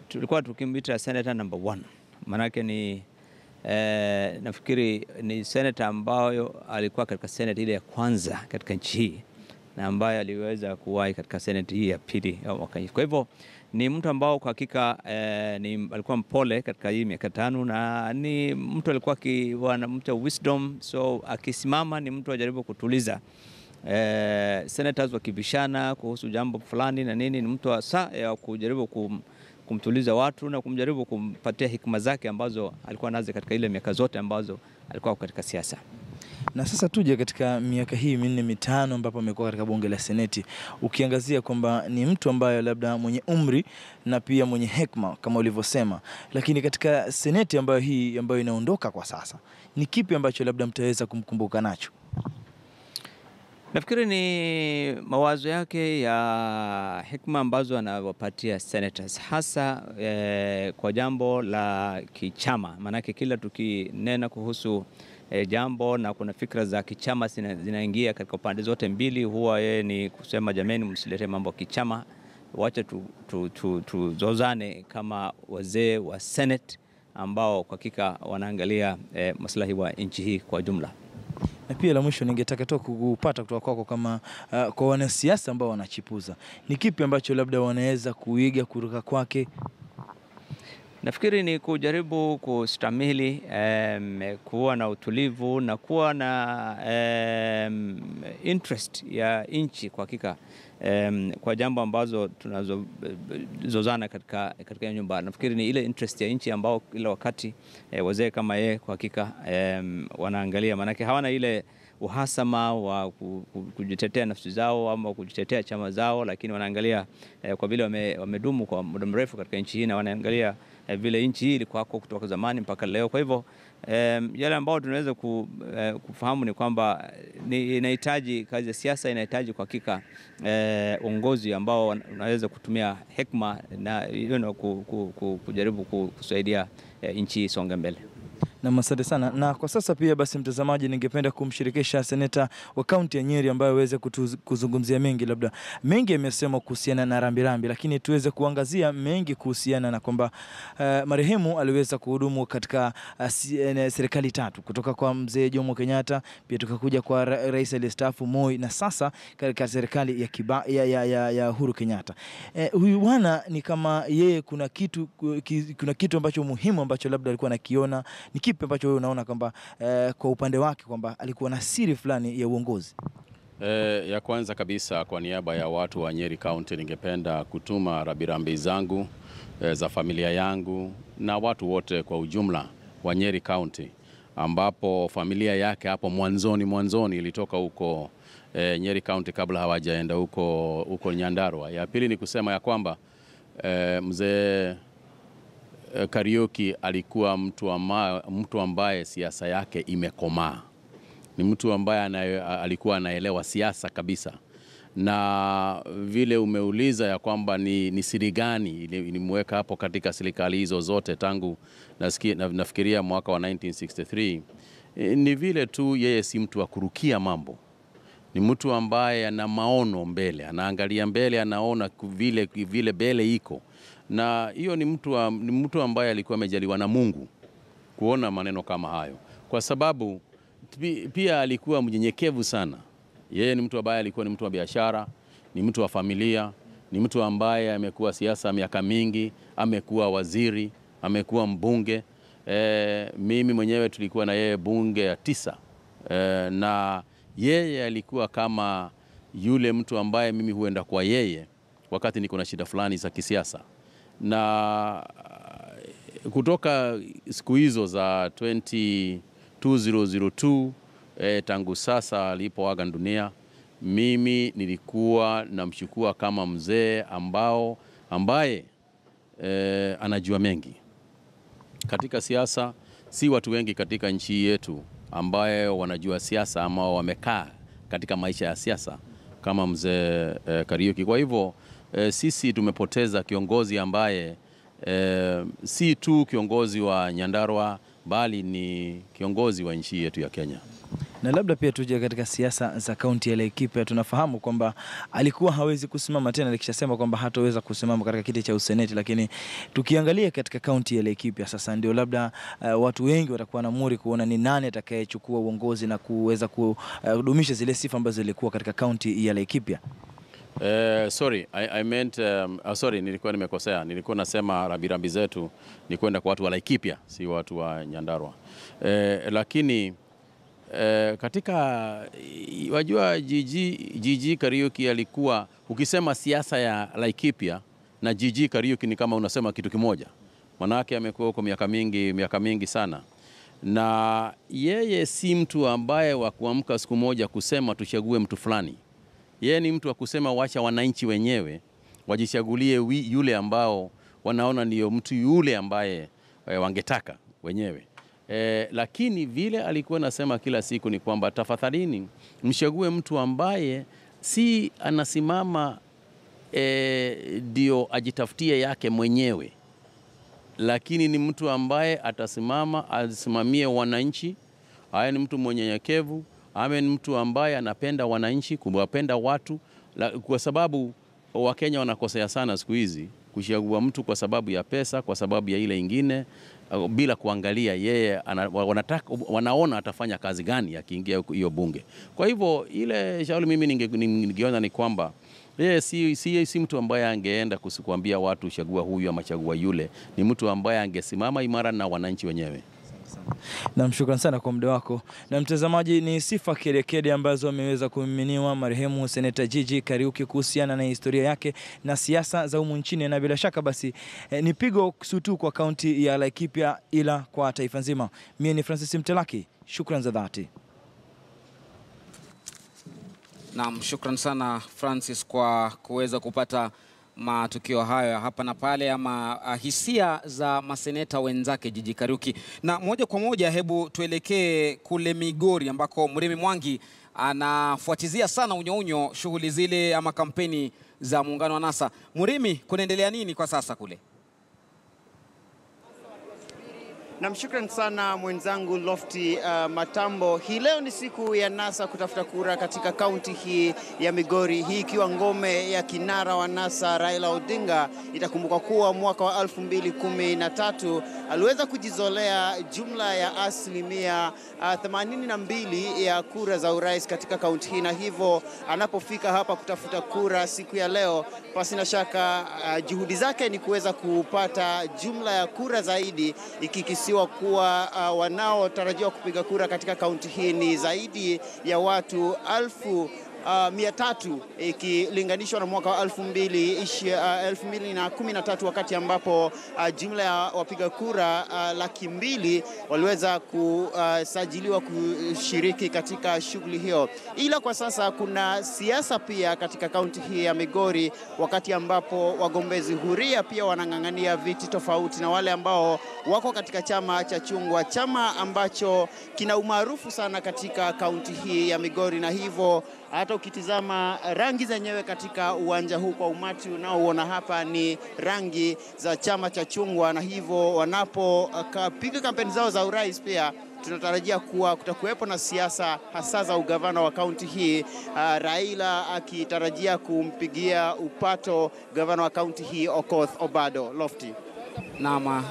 tulikuwa tukimwita senator number 1. Manake ni nafikiri ni senator ambayo alikuwa katika senate ile ya kwanza katika nchi hii na ambaye aliweza kuwahi katika senate hii ya pili ya mwaka hii. Kwa hivyo ni mtu ambao kwa hakika alikuwa mpole katika hii miaka 5 na ni mtu alikuwa na mtu wisdom, so akisimama ni mtu ajaribu kutuliza senators wakibishana kuhusu jambo fulani na nini. Ni mtu hasa ya kujaribu kumtuliza watu na kumjaribu kumpatia hikma zake ambazo alikuwa nazo katika ile miaka zote ambazo alikuwa katika siasa. Na sasa tuje katika miaka hii 4-5 ambapo amekuwa katika bunge la seneti, ukiangazia kwamba ni mtu ambaye labda mwenye umri na pia mwenye hekima kama ulivyosema, lakini katika seneti ambayo inaondoka kwa sasa, ni kipi ambacho labda mtaweza kumkumbuka nacho? Nafikiri ni mawazo yake ya hekima ambazo anawapatia senators, hasa kwa jambo la kichama. Manake kila tukinena kuhusu jambo na kuna fikra za kichama zinaingia katika upande zote mbili, huwa yeye ni kusema jameni, msilete mambo kichama, wacha tuzozane kama wazee wa Senate ambao kwa hakika wanaangalia maslahi wa nchi hii kwa jumla. Na pia la mwisho ningetaka tu kupata kutoka kwako kama kwa wanasiasa ambao wanachipuza, ni kipi ambacho labda wanaweza kuiga kutoka kwake? Nafikiri ni kujaribu kustamili, kuwa na utulivu na kuwa na interest ya nchi kwa hakika, kwa jambo ambazo tunazozana katika nyumba. Nafikiri ni ile interest ya nchi ambao kila wakati wazee kama yeye kwa hakika wanaangalia, manake hawana ile uhasama wa kujitetea nafsi zao ama kujitetea chama zao, lakini wanaangalia kwa vile wamedumu kwa muda mrefu katika nchi hii na wanaangalia vile nchi hii ilikuwa kutoka zamani mpaka leo. Kwa hivyo yale ambao tunaweza kufahamu ni kwamba inahitaji kazi ya siasa, inahitaji kwa hakika uongozi ambao unaweza kutumia hekima na kujaribu kusaidia nchi isonge mbele. Na asante sana. Na kwa sasa pia basi, mtazamaji, ningependa kumshirikisha seneta wa kaunti ya Nyeri ambaye aweze kuzungumzia mengi, labda mengi yamesema kuhusiana na rambirambi, lakini tuweze kuangazia mengi kuhusiana na kwamba marehemu aliweza kuhudumu katika serikali 3, kutoka kwa mzee Jomo Kenyatta, pia tukakuja kwa rais aliyestaafu Moi, na sasa katika serikali ya Uhuru Kenyatta. Huyu bwana ni kama yeye kuna kitu ambacho muhimu ambacho labda alikuwa anakiona. Ni kipi ambacho wewe unaona kwamba kwa upande wake kwamba alikuwa na siri fulani ya uongozi? Ya kwanza kabisa, kwa niaba ya watu wa Nyeri County ningependa kutuma rambirambi zangu za familia yangu na watu wote kwa ujumla wa Nyeri County, ambapo familia yake hapo mwanzoni ilitoka huko Nyeri County kabla hawajaenda huko Nyandarua. Ya pili ni kusema ya kwamba mzee Kariuki alikuwa mtu ambaye siasa yake imekomaa. Ni mtu ambaye alikuwa anaelewa siasa kabisa. Na vile umeuliza ya kwamba ni siri gani ilimweka hapo katika serikali hizo zote tangu nafikiria mwaka wa 1963, ni vile tu yeye si mtu wa kurukia mambo. Ni mtu ambaye ana maono mbele, anaangalia mbele, anaona vile mbele iko. Na hiyo ni mtu ambaye alikuwa amejaliwa na Mungu kuona maneno kama hayo, kwa sababu pia alikuwa mnyenyekevu sana. Yeye ni mtu ambaye alikuwa ni mtu wa biashara, ni mtu wa familia, ni mtu ambaye amekuwa siasa miaka mingi, amekuwa waziri, amekuwa mbunge. Mimi mwenyewe tulikuwa na yeye bunge ya 9. Na yeye alikuwa kama yule mtu ambaye mimi huenda kwa yeye wakati niko na shida fulani za kisiasa. Na kutoka siku hizo za 2002 tangu sasa alipoaga dunia, mimi nilikuwa namchukua kama mzee ambaye anajua mengi katika siasa. Si watu wengi katika nchi yetu ambaye wanajua siasa ama wamekaa katika maisha ya siasa kama mzee Kariuki. Kwa hivyo sisi tumepoteza kiongozi ambaye si tu kiongozi wa Nyandarua bali ni kiongozi wa nchi yetu ya Kenya. Na labda pia tuje katika siasa za kaunti ya Laikipia. Tunafahamu kwamba alikuwa hawezi kusimama tena, likishasema kwamba hataweza kusimama katika kiti cha useneti, lakini tukiangalia katika kaunti ya Laikipia sasa ndio labda watu wengi watakuwa na muri kuona ni nani atakayechukua uongozi na kuweza kudumisha zile sifa ambazo zilikuwa katika kaunti ya Laikipia. Sorry, nilikuwa nimekosea. Nilikuwa nasema rambirambi zetu ni kwenda kwa watu wa Laikipia, si watu wa Nyandarua. Lakini katika wajua Gigi Kariuki alikuwa, ukisema siasa ya Laikipia na Gigi Kariuki ni kama unasema kitu kimoja. Manake amekuwa huko miaka mingi sana. Na yeye si mtu ambaye wa kuamka siku moja kusema tuchague mtu fulani. Yeye ni mtu wa kusema wacha wananchi wenyewe wajichagulie yule ambao wanaona ndio mtu yule ambaye wangetaka wenyewe. Lakini vile alikuwa nasema kila siku ni kwamba tafadhalini mchague mtu ambaye si anasimama ndio ajitafutie yake mwenyewe, lakini ni mtu ambaye atasimama asimamie wananchi. Haya ni mtu mwenyenyekevu, ni mtu ambaye anapenda wananchi, kuwapenda watu, kwa sababu Wakenya wanakosea sana siku hizi kuchagua mtu kwa sababu ya pesa, kwa sababu ya ile ingine, bila kuangalia yeye wanaona atafanya kazi gani akiingia hiyo bunge. Kwa hivyo ile shauri mimi ningeona ni kwamba yeye si mtu ambaye angeenda kuambia watu chagua huyu ama chagua yule. Ni mtu ambaye angesimama imara na wananchi wenyewe. Na mshukran sana kwa muda wako. Na mtazamaji, ni sifa kedekede ambazo ameweza kumiminiwa marehemu Seneta Gigi Kariuki kuhusiana na historia yake na siasa za humu nchini, na bila shaka basi ni pigo sutu kwa kaunti ya Laikipia ila kwa taifa nzima. Mimi ni Francis Mtelaki, shukran za dhati. Naam, shukran sana Francis kwa kuweza kupata matukio hayo hapa na pale, ama hisia za maseneta wenzake Gigi Kariuki. Na moja kwa moja hebu tuelekee kule Migori ambako Murimi Mwangi anafuatizia sana unyo shughuli zile ama kampeni za muungano wa NASA. Murimi, kunaendelea nini kwa sasa kule? Na mshukran sana mwenzangu Lofty Matambo. Hii leo ni siku ya NASA kutafuta kura katika kaunti hii ya Migori, hii ikiwa ngome ya kinara wa NASA Raila Odinga. Itakumbuka kuwa mwaka wa 2013 aliweza kujizolea jumla ya asilimia 82 ya kura za urais katika kaunti hii, na hivyo anapofika hapa kutafuta kura siku ya leo, pasi na shaka juhudi zake ni kuweza kupata jumla ya kura zaidi, ikikisiwa kuwa wanaotarajiwa kupiga kura katika kaunti hii ni zaidi ya watu 1,300 ikilinganishwa na mwaka wa 2013 wakati ambapo jumla ya wapiga kura 200,000 waliweza kusajiliwa kushiriki katika shughuli hiyo. Ila kwa sasa kuna siasa pia katika kaunti hii ya Migori, wakati ambapo wagombezi huria pia wanang'ang'ania viti tofauti na wale ambao wako katika chama cha Chungwa, chama ambacho kina umaarufu sana katika kaunti hii ya Migori, na hivyo hata ukitizama rangi zenyewe katika uwanja huu kwa umati unaoona hapa ni rangi za chama cha Chungwa, na hivyo wanapopiga kampeni zao za urais pia tunatarajia kuwa kutakuwepo na siasa hasa za ugavana wa kaunti hii, Raila akitarajia kumpigia upato gavana wa kaunti hii Okoth Obado. Lofty. Naam,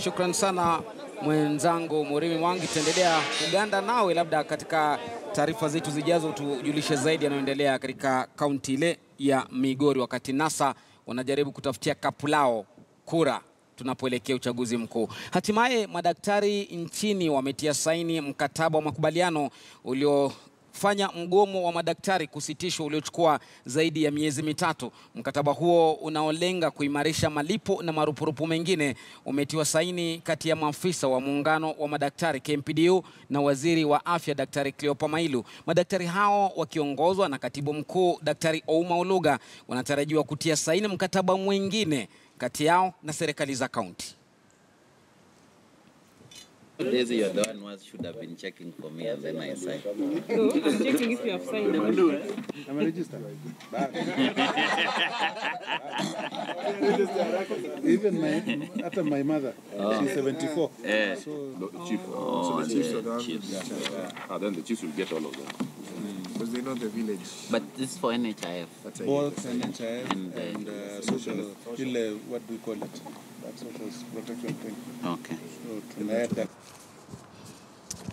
shukran sana mwenzangu Murimi Mwangi. Tuendelea kuganda nawe labda katika taarifa zetu zijazo, tujulishe zaidi yanayoendelea katika kaunti ile ya Migori, wakati NASA wanajaribu kutafutia kapu lao kura tunapoelekea uchaguzi mkuu. Hatimaye madaktari nchini wametia saini mkataba wa makubaliano uliofanya mgomo wa madaktari kusitishwa uliochukua zaidi ya miezi mitatu. Mkataba huo unaolenga kuimarisha malipo na marupurupu mengine umetiwa saini kati ya maafisa wa muungano wa madaktari KMPDU na waziri wa afya Daktari Cleopa Mailu. Madaktari hao wakiongozwa na katibu mkuu Daktari Ouma Oluga wanatarajiwa kutia saini mkataba mwingine kati yao na serikali za kaunti. Daisy, you're the one who should have been checking for me and then I signed. No, I'm checking if you have signed. I'm registered. Even after my mother, she's 74. So the chief. Oh, the chiefs. Then the chiefs will get all of them. because they know the village. But this is for NHIF. Both NHIF and social, what do we call it? That social protection thing. Okay. So tunaweka that.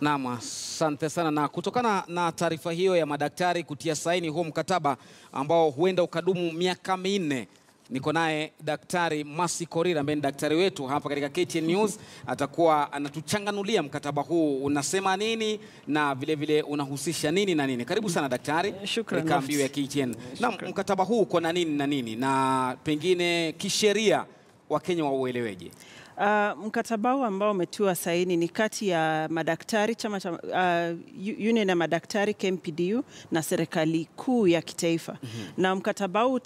Naam, asante sana. Na kutokana na taarifa hiyo ya madaktari kutia saini huo mkataba ambao huenda ukadumu miaka 4, niko naye Daktari Mercy Korir ambaye ni daktari wetu hapa katika KTN News. Atakuwa anatuchanganulia mkataba huu unasema nini na vile vile unahusisha nini na nini. Karibu sana daktari. Shukrani. Kambi ya KTN. Na mkataba huu uko na nini na nini na pengine kisheria Wakenya waueleweje? Mkataba huu ambao umetiwa saini ni kati ya madaktari chama cha union ya madaktari KMPDU na serikali kuu ya kitaifa. Na mkataba huu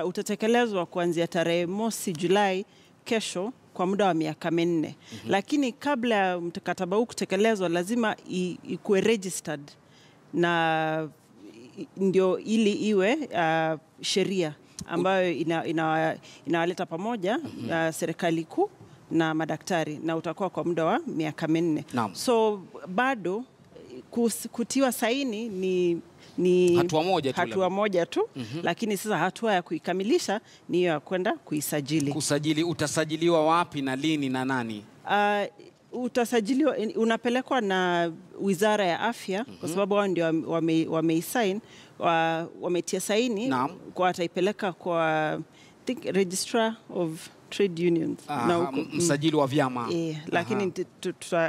utatekelezwa kuanzia tarehe 1 Julai kesho kwa muda wa miaka 4. Lakini kabla ya mkataba huu kutekelezwa lazima ikuwe registered na ndio ili iwe sheria ambayo inawaleta pamoja serikali kuu na madaktari, na utakuwa kwa muda wa miaka 4. So bado kutiwa saini ni hatua moja tu, lakini sasa hatua ya kuikamilisha ni ya kwenda kuisajili. Kusajili, utasajiliwa wapi na lini na nani? Utasajiliwa, unapelekwa na Wizara ya Afya kwa sababu wao ndio wameisign, wametia saini, kwa wataipeleka kwa Registrar of Trade Unions na msajili wa vyama. Lakini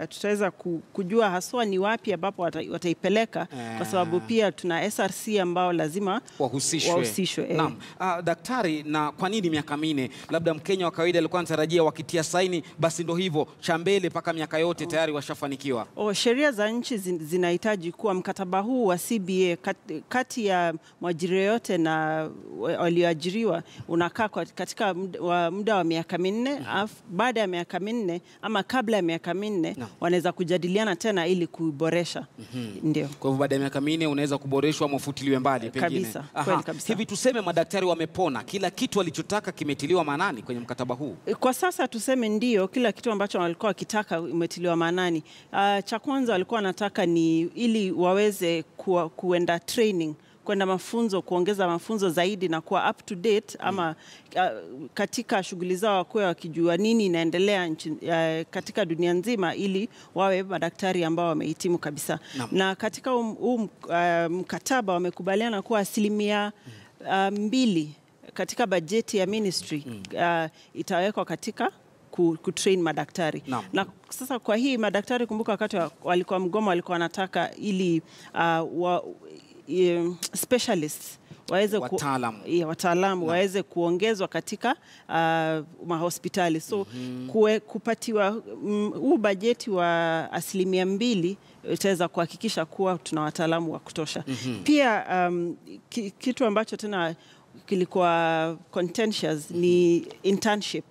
tutaweza kujua haswa ni wapi ambapo wataipeleka kwa sababu pia tuna SRC ambao lazima wahusishwe. Naam. Daktari, na kwa nini miaka 4? Labda Mkenya wa kawaida alikuwa anatarajia wakitia saini basi ndio hivyo cha mbele mpaka miaka yote tayari washafanikiwa. Sheria za nchi zinahitaji kuwa mkataba huu wa CBA kati ya mwajiri yote na walioajiriwa unakaa katika muda wa miaka 4. Baada ya miaka 4 ama kabla ya miaka 4 wanaweza kujadiliana tena ili kuboresha. Ndio. Kwa hivyo baada ya miaka 4 unaweza kuboreshwa au mfutiliwe mbali pengine. Kweli kabisa. Hivi tuseme madaktari wamepona, kila kitu walichotaka kimetiliwa maanani kwenye mkataba huu? Kwa sasa tuseme ndio, kila kitu ambacho walikuwa wakitaka umetiliwa maanani. Cha kwanza walikuwa wanataka ni ili waweze kuenda training, kwenda mafunzo, kuongeza mafunzo zaidi na kuwa up to date ama katika shughuli zao wakuwe wakijua nini inaendelea katika dunia nzima ili wawe madaktari ambao wamehitimu kabisa. Na katika mkataba wamekubaliana kuwa 2% katika bajeti ya ministry itawekwa katika kutrain madaktari. Na sasa kwa hii madaktari, kumbuka wakati walikuwa mgomo walikuwa wanataka ili specialists waweze wataalamu waweze kuongezwa katika mahospitali. So kupatiwa huu bajeti wa 2% itaweza kuhakikisha kuwa tuna wataalamu wa kutosha. Pia kitu ambacho tena kilikuwa contentious ni internship,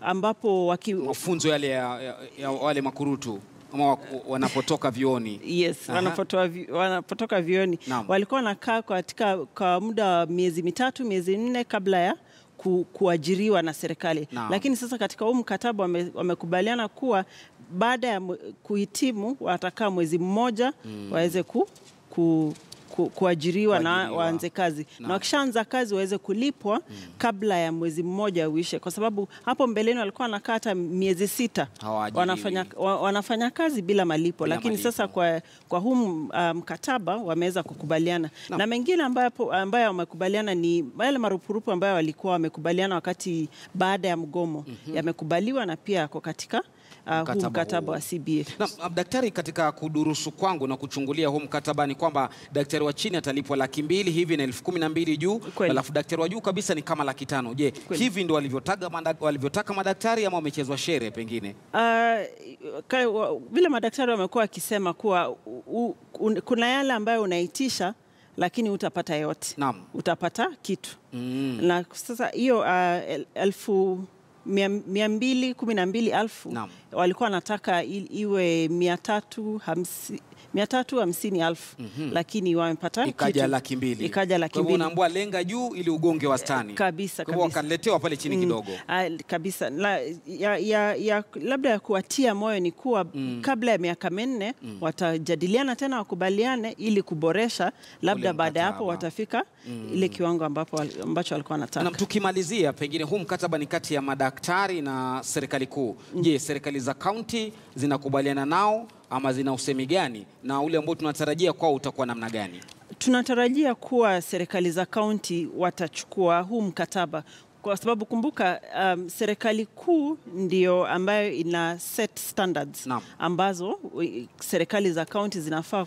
ambapo mafunzo yale ya wale makurutu ama wanapotoka vioni. Yes, wanapotoka vioni. Walikuwa wanakaa kwa muda wa miezi 3, miezi 4 kabla ya kuajiriwa na serikali. Lakini sasa katika huu mkataba wamekubaliana kuwa baada ya kuhitimu watakaa mwezi mmoja waweze kuajiriwa na waanze kazi. Na wakishaanza kazi waweze kulipwa kabla ya mwezi mmoja uishe, kwa sababu hapo mbeleni walikuwa wanakaa hata miezi 6 wanafanya kazi bila malipo. Lakini sasa kwa huu mkataba wameweza kukubaliana. Na mengine ambayo wamekubaliana ni yale marupurupu ambayo walikuwa wamekubaliana wakati baada ya mgomo yamekubaliwa na pia yako katika huu mkataba wa CBA. Na daktari, katika kudurusu kwangu na kuchungulia huu mkataba ni kwamba daktari wa chini atalipwa 200,000 hivi na 12,000 juu, alafu daktari wa juu kabisa ni kama 500,000. Je, hivi ndio walivyotaka madaktari ama wamechezwa shere pengine? Vile madaktari wamekuwa wakisema kuwa kuna yale ambayo unaitisha lakini utapata yote. Utapata kitu. Na sasa hiyo 212,000 walikuwa wanataka iwe 350,000 lakini wamepata ikaja 200,000. Ikaja 200,000. Kwa hivyo unaambiwa lenga juu ili ugonge wastani. Kabisa. Kwa hivyo wakaletewa pale chini kidogo. Kabisa. Labda ya kuwatia moyo ni kuwa kabla ya miaka 4 watajadiliana tena wakubaliane ili kuboresha, labda baada ya hapo watafika ile kiwango ambacho walikuwa wanataka. Na tukimalizia, pengine huu mkataba ni kati ya madaktari na serikali kuu. Je, serikali za kaunti zinakubaliana nao ama zina usemi gani, na ule ambao tunatarajia kwao utakuwa namna gani? Tunatarajia kuwa serikali za kaunti watachukua huu mkataba, kwa sababu kumbuka, serikali kuu ndio ambayo ina set standards ambazo serikali za kaunti zinafaa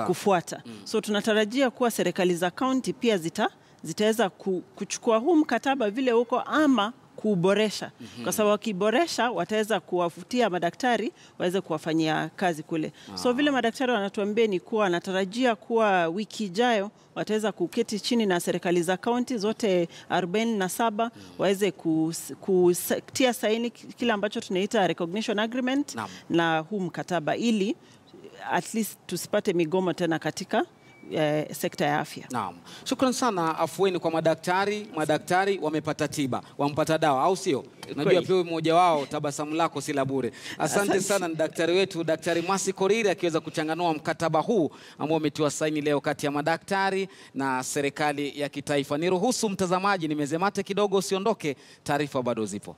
kufuata. So tunatarajia kuwa serikali za kaunti pia zitaweza kuchukua huu mkataba vile huko ama kuboresha, kwa sababu wakiboresha wataweza kuwafutia madaktari waweze kuwafanyia kazi kule. So vile madaktari wanatuambia ni kuwa wanatarajia kuwa wiki ijayo wataweza kuketi chini na serikali za kaunti zote 47 waweze kutia saini kile ambacho tunaita recognition agreement na huu mkataba, ili at least tusipate migomo tena katika sekta ya afya. Naam. Shukran sana, afueni kwa madaktari. Madaktari wamepata tiba, wampata dawa, au sio? Unajua pia mmoja wao tabasamu lako si la bure. Asante sana na daktari wetu, Daktari Mercy Korir, akiweza kuchanganua mkataba huu ambao umetiwa saini leo kati ya madaktari na serikali ya kitaifa. Niruhusu mtazamaji nimeze mate kidogo, usiondoke, taarifa bado zipo.